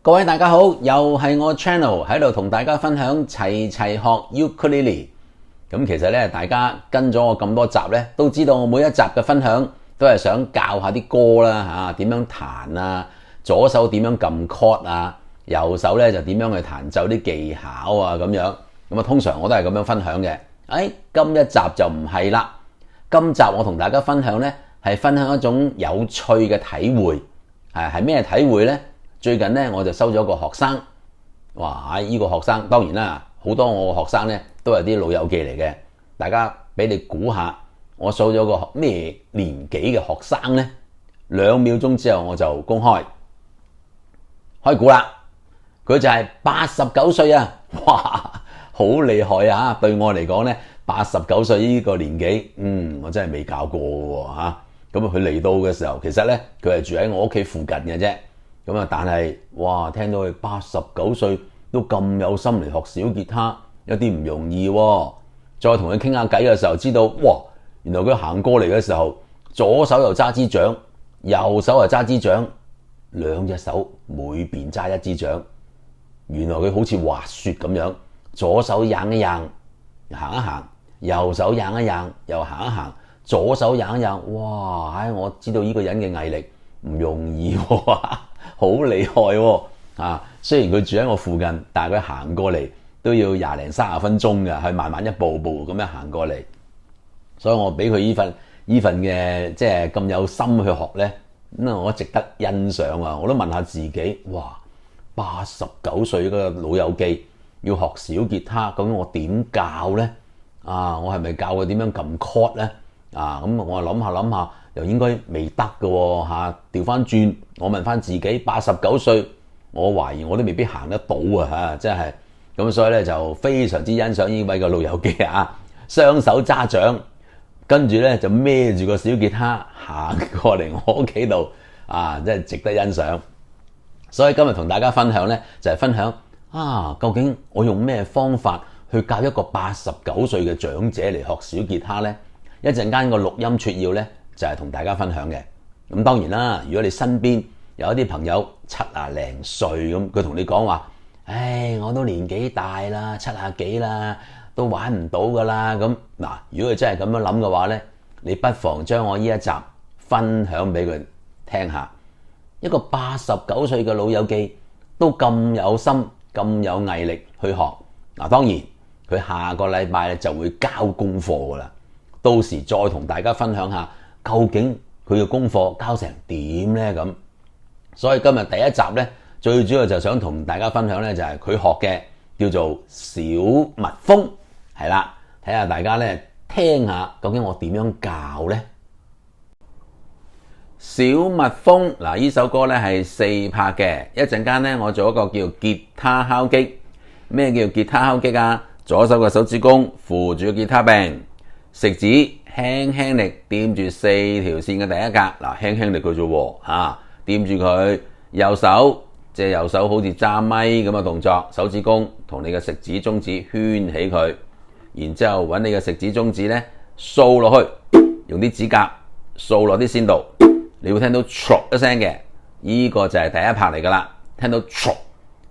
各位大家好，又係我 channel 喺度同大家分享齊齊學 Ukulele。咁其實咧，大家跟咗我咁多集咧，都知道我每一集嘅分享都係想教下啲歌啦，點樣彈啊，左手點樣撳 chord 啊，右手咧就點樣去彈奏啲技巧啊咁樣。咁啊，通常我都係咁樣分享嘅。今一集就唔係啦。今集我同大家分享咧，係分享一種有趣嘅體會。係咩體會呢？最近咧我就收咗個學生，哇！呢個學生當然啦，好多我嘅學生咧都係啲老友記嚟嘅。大家俾你估下，我收咗個咩年紀嘅學生呢？2秒鐘之後我就公開估啦。佢就係89歲啊！哇，好厲害啊！對我嚟講咧，89歲呢個年紀，我真係未教過喎嚇。咁佢嚟到嘅時候，其實咧佢係住喺我屋企附近嘅啫。咁啊，但係哇，聽到佢89歲都咁有心嚟學小吉他，有啲唔容易喎。再同佢傾下偈嘅時候，知道哇，原來佢行過嚟嘅時候，左手又揸支掌，右手又揸支掌，2隻手每邊揸一支掌。原來佢好似滑雪咁樣，左手掟一掟，行一行，右手掟一掟，又行一行，左手掟一掟。哇！我知道呢個人嘅毅力唔容易喎，好厲害喎！雖然佢住喺我附近，但係佢行過嚟都要20零30分鐘嘅，係慢慢一步步咁樣行過嚟。所以我俾佢呢份嘅即係咁有心去學呢，咁我值得欣賞啊！我都問下自己，哇！89歲個老友記要學小吉他，究竟我點教呢？我係咪教佢點樣撳 chord 呢？咁我諗下，又應該未得嘅喎嚇。調翻轉，我問翻自己，89歲，我懷疑我都未必行得到啊！真係咁，所以咧就非常之欣賞呢位嘅老友記啊！雙手揸掌，跟住咧就孭住個小吉他行過嚟我屋企度，真係值得欣賞。所以今日同大家分享呢，就係分享究竟我用咩方法去教一個89歲嘅長者嚟學小吉他呢？一陣間個錄音撮要呢，就係同大家分享嘅。咁當然啦，如果你身邊有一啲朋友70零歲咁，佢同你講話，我都年紀大啦，70幾啦，都玩唔到噶啦。咁嗱，如果佢真係咁樣諗嘅話呢，你不妨將我呢一集分享俾佢聽下。一個89歲嘅老友記都咁有心、咁有毅力去學。當然佢下個禮拜咧就會交功課噶啦，到時再同大家分享下究竟佢嘅功課交成點呢？咁所以今日第一集呢，最主要就想同大家分享呢，就係佢學嘅叫做小蜜蜂，係啦，睇下大家呢，聽下究竟我點樣教呢？小蜜蜂嗱，呢首歌咧係4拍嘅。一陣間咧，我做一個叫吉他敲擊。咩叫吉他敲擊啊？左手嘅手指公扶住個吉他柄，食指輕輕力掂住4條線嘅第一格。嗱，輕輕力佢啫喎，掂住佢。右手即係右手好似揸咪咁嘅動作，手指公同你嘅食指中指圈起佢，然之後揾你嘅食指中指咧掃落去，用啲指甲掃落啲線度。你會聽到唰一聲嘅，呢個就係第一拍嚟噶啦。聽到唰，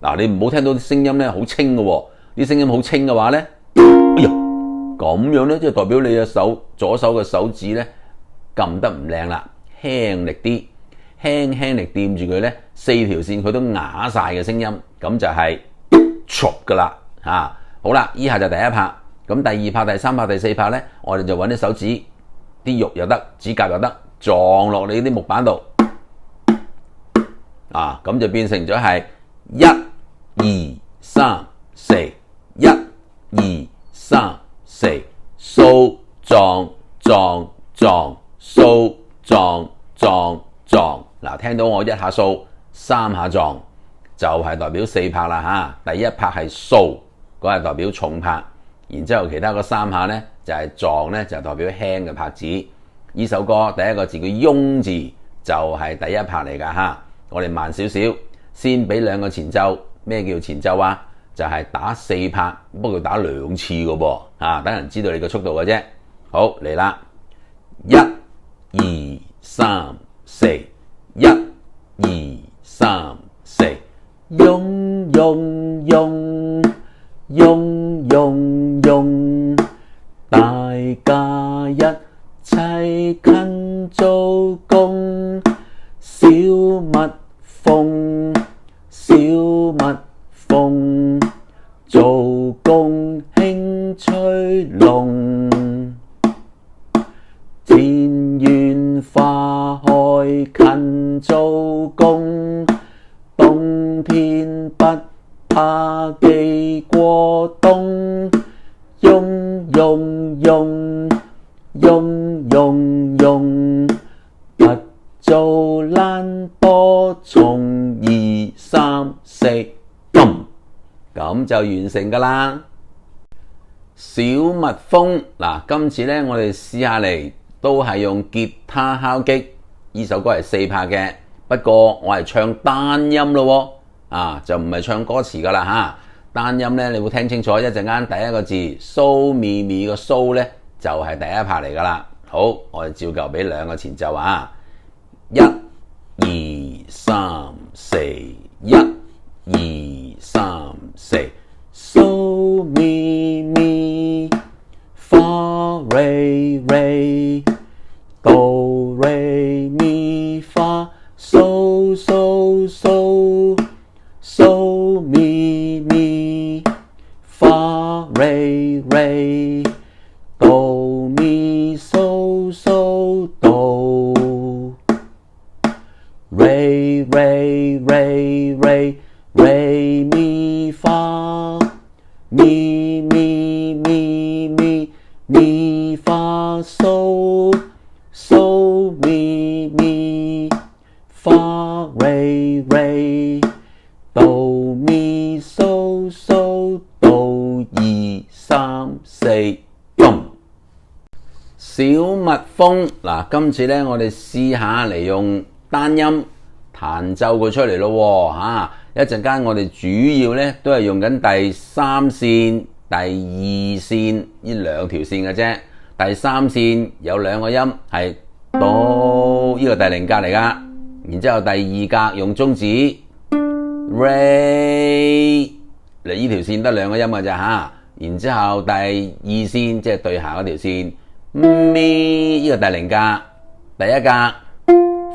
嗱，你唔好聽到啲聲音咧好清嘅喎，啲聲音好清嘅話咧，咁樣咧即係代表你嘅左手嘅手指咧撳得唔靚啦，輕力啲，輕力掂住佢咧，4條線佢都啞晒嘅聲音，咁就係唰噶啦嚇。好啦，依下就第一拍，咁第2拍、第3拍、第4拍咧，我哋就揾啲手指，啲肉又得，指甲又得。撞落你啲木板度，咁就變成咗係1、2、3、4， 1、2、3、4，掃撞撞撞，掃撞撞撞。嗱，聽到我1下掃3下撞，就係代表4拍啦嚇。第1拍係掃，嗰係代表重拍，然之後其他嗰3下呢，就係撞呢，就代表輕嘅拍子。呢首歌第一個字叫翁字，就係第1拍嚟噶嚇。我哋慢少少，先俾2個前奏。咩叫前奏啊？就係打4拍，不過打2次嘅噃，等人知道你嘅速度嘅啫。好，嚟啦，1、2、3、4，1、2、3、4，用用用用用用，大家一齊勤做工，小蜜蜂小蜜蜂，做工興趣濃，田園花開勤做工，冬天不怕記過冬，用用用用用用，不做懶惰，從2、3、4咁就完成㗎啦。小蜜蜂嗱，今次呢，我哋試下嚟都係用吉他敲擊，呢首歌係4拍嘅，不過我係唱單音咯喎，就唔係唱歌詞㗎啦嚇。單音呢，你會聽清楚，一陣間第一個字蘇咪咪個蘇呢，就係第一拍嚟㗎啦。好，我哋照舊俾2個前奏啊，1、2、3、4， 1、2、3、4， 蘇咪咪發瑞瑞，哆瑞咪發蘇蘇蘇，蘇咪咪發瑞瑞，哆咪蘇蘇哆，瑞瑞瑞瑞瑞咪發咪咪咪咪咪發蘇蘇咪咪發瑞瑞，哆咪蘇蘇哆2、3、4咁。小蜜蜂嗱，今次呢，我哋試下嚟用單音彈奏佢出嚟咯喎，一陣間我哋主要呢都係用緊第3線、第2線呢2條線嘅啫。第3線有2個音係哆，呢個第0格嚟噶，然之後第2格用中指 Re， 嚟呢條線得2個音嘅咋嚇。然之後第2線即係對下嗰條線咪，呢個第0格，第1格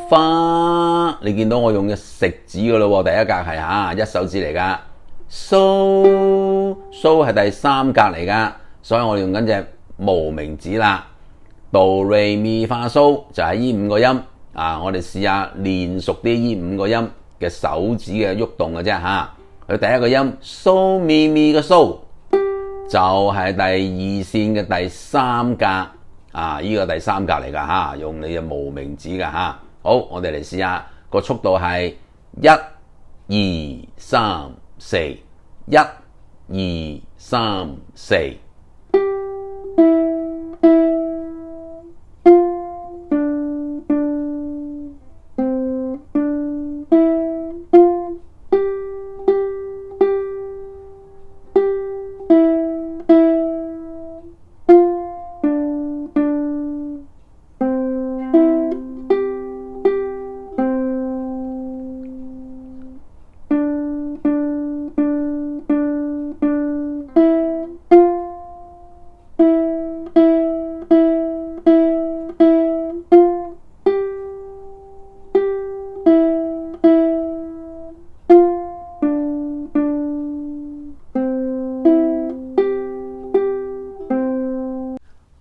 花，你見到我用嘅食指嘅咯喎，第1格係1手指嚟噶，蘇蘇係第3格嚟噶，所以我用緊隻無名指啦。哆瑞咪發蘇就係呢5個音我哋試下練熟啲呢5個音嘅手指嘅喐動嘅啫嚇。佢第1個音蘇咪咪嘅蘇就係第2線嘅第3格呢個第3格嚟噶嚇，用你嘅無名指噶嚇。好，我哋嚟試下個速度係1、2、3、4， 1、2、3、4。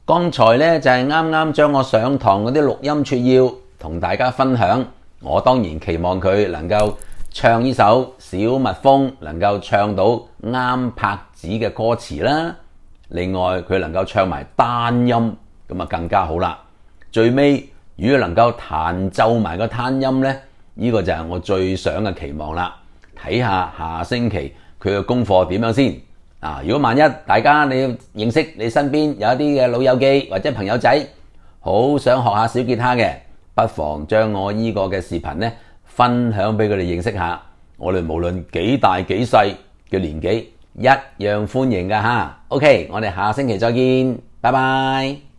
剛才呢，就係啱啱將我上堂嗰啲錄音撮要同大家分享，我當然期望佢能夠唱呢首小蜜蜂能夠唱到啱拍子嘅歌詞啦，另外佢能夠唱埋單音咁啊更加好啦。最尾如果能夠彈奏埋個單音呢，呢個就係我最想嘅期望啦。睇下下星期佢嘅功課點樣先。如果萬一大家你要認識你身邊有一啲嘅老友記或者朋友仔好想學下小吉他嘅，不妨將我呢個嘅視頻呢分享俾佢哋認識下。我哋無論幾大幾細嘅年紀一樣歡迎㗎吓。OK，我哋下星期再見，拜拜。